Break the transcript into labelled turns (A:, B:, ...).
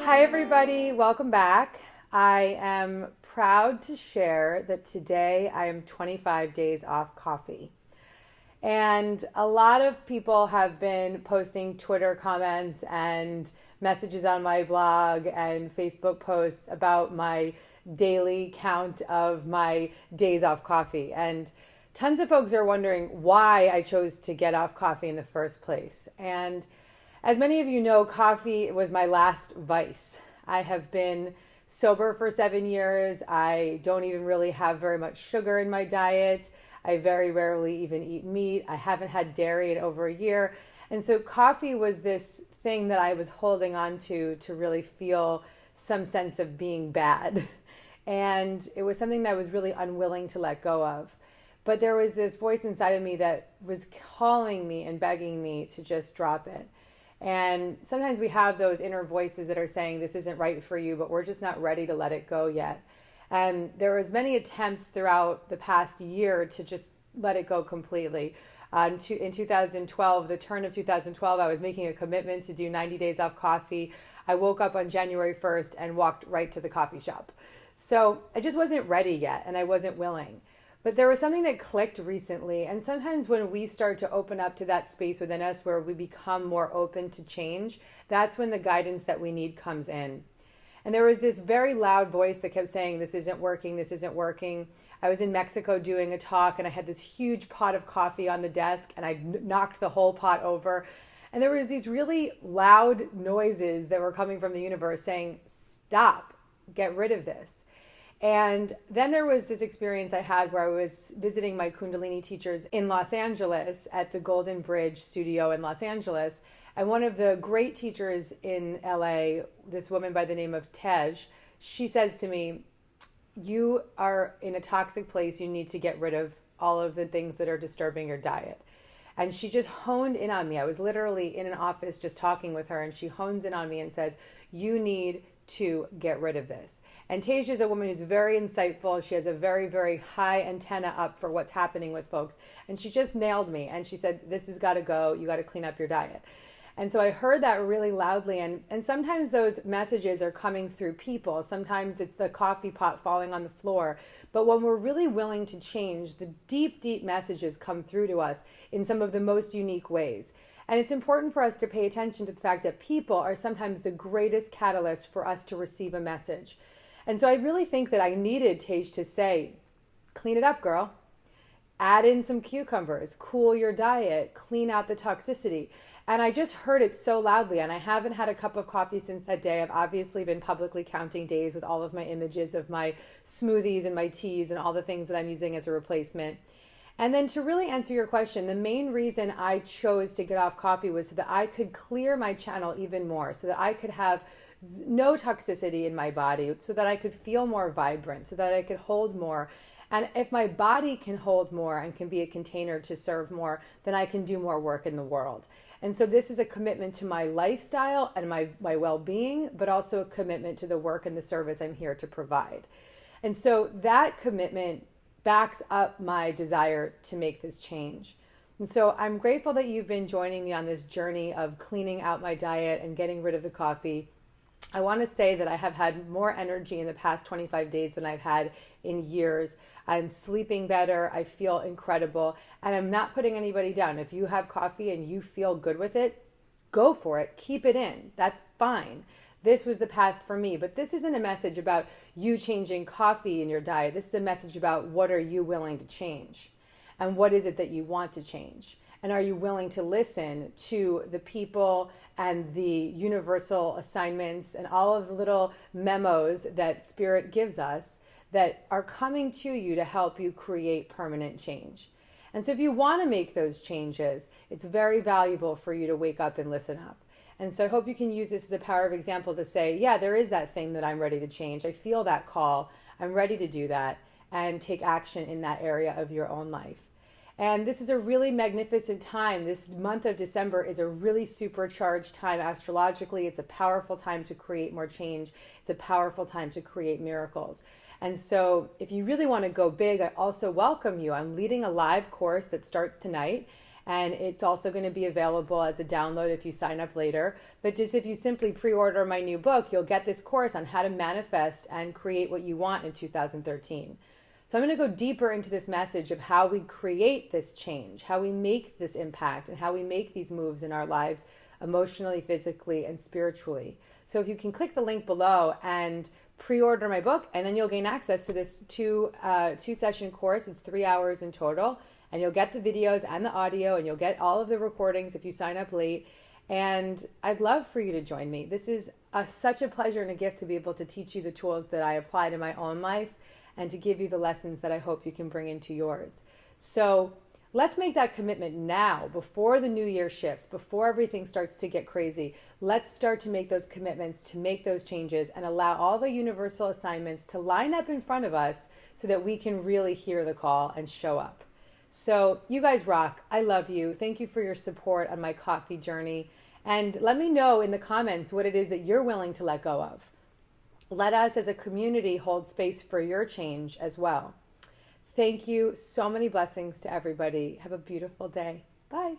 A: Hi, everybody. Welcome back. I am proud to share that today I am 25 days off coffee. And a lot of people have been posting Twitter comments and messages on my blog and Facebook posts about my daily count of my days off coffee. And tons of folks are wondering why I chose to get off coffee in the first place. And as many of you know, coffee was my last vice. I have been sober for 7 years. I don't even really have very much sugar in my diet. I very rarely even eat meat. I haven't had dairy in over a year. And so coffee was this thing that I was holding on to really feel some sense of being bad. And it was something that I was really unwilling to let go of. But there was this voice inside of me that was calling me and begging me to just drop it. And sometimes we have those inner voices that are saying this isn't right for you, but we're just not ready to let it go yet. And there was many attempts throughout the past year to just let it go completely. In 2012, the turn of 2012, I was making a commitment to do 90 days off coffee. I woke up on January 1st and walked right to the coffee shop. So I just wasn't ready yet, and I wasn't willing. But there was something that clicked recently. And sometimes when we start to open up to that space within us where we become more open to change, that's when the guidance that we need comes in. And there was this very loud voice that kept saying, this isn't working, this isn't working. I was in Mexico doing a talk and I had this huge pot of coffee on the desk and I knocked the whole pot over. And there was these really loud noises that were coming from the universe saying, stop, get rid of this. And then there was this experience I had where I was visiting my Kundalini teachers in Los Angeles at the Golden Bridge studio in Los Angeles. And one of the great teachers in LA, this woman by the name of Tej, she says to me, you are in a toxic place. You need to get rid of all of the things that are disturbing your diet. And she just honed in on me. I was literally in an office just talking with her, and she hones in on me and says, you need to get rid of this. And Tasia is a woman who's very insightful. She has a very, very high antenna up for what's happening with folks. And she just nailed me. And she said, this has got to go. You got to clean up your diet. And so I heard that really loudly. And sometimes those messages are coming through people. Sometimes it's the coffee pot falling on the floor. But when we're really willing to change, the deep, deep messages come through to us in some of the most unique ways. And it's important for us to pay attention to the fact that people are sometimes the greatest catalyst for us to receive a message. And so I really think that I needed Tej to say, clean it up, girl. Add in some cucumbers, cool your diet, clean out the toxicity. And I just heard it so loudly, and I haven't had a cup of coffee since that day. I've obviously been publicly counting days with all of my images of my smoothies and my teas and all the things that I'm using as a replacement. And then to really answer your question, the main reason I chose to get off coffee was so that I could clear my channel even more, so that I could have no toxicity in my body, so that I could feel more vibrant, so that I could hold more. And if my body can hold more and can be a container to serve more, then I can do more work in the world. And so this is a commitment to my lifestyle and my well-being, but also a commitment to the work and the service I'm here to provide. And so that commitment backs up my desire to make this change. And so I'm grateful that you've been joining me on this journey of cleaning out my diet and getting rid of the coffee. I want to say that I have had more energy in the past 25 days than I've had in years. I'm sleeping better. I feel incredible. And I'm not putting anybody down. If you have coffee and you feel good with it, go for it. Keep it in. That's fine. This was the path for me. But this isn't a message about you changing coffee in your diet. This is a message about what are you willing to change? And what is it that you want to change? And are you willing to listen to the people and the universal assignments and all of the little memos that Spirit gives us that are coming to you to help you create permanent change? And so if you want to make those changes, it's very valuable for you to wake up and listen up. And so I hope you can use this as a power of example to say, yeah, there is that thing that I'm ready to change. I feel that call. I'm ready to do that and take action in that area of your own life. And this is a really magnificent time. This month of December is a really supercharged time astrologically. It's a powerful time to create more change. It's a powerful time to create miracles. And so if you really want to go big, I also welcome you. I'm leading a live course that starts tonight. And it's also going to be available as a download if you sign up later. But just if you simply pre-order my new book, you'll get this course on how to manifest and create what you want in 2013. So I'm going to go deeper into this message of how we create this change, how we make this impact, and how we make these moves in our lives emotionally, physically, and spiritually. So if you can click the link below and pre-order my book, and then you'll gain access to this two-session course. It's 3 hours in total. And you'll get the videos and the audio, and you'll get all of the recordings if you sign up late. And I'd love for you to join me. This is such a pleasure and a gift to be able to teach you the tools that I apply to my own life and to give you the lessons that I hope you can bring into yours. So let's make that commitment now, before the new year shifts, before everything starts to get crazy. Let's start to make those commitments, to make those changes, and allow all the universal assignments to line up in front of us so that we can really hear the call and show up. So you guys rock. I love you. Thank you for your support on my coffee journey. And let me know in the comments what it is that you're willing to let go of. Let us as a community hold space for your change as well. Thank you. So many blessings to everybody. Have a beautiful day. Bye.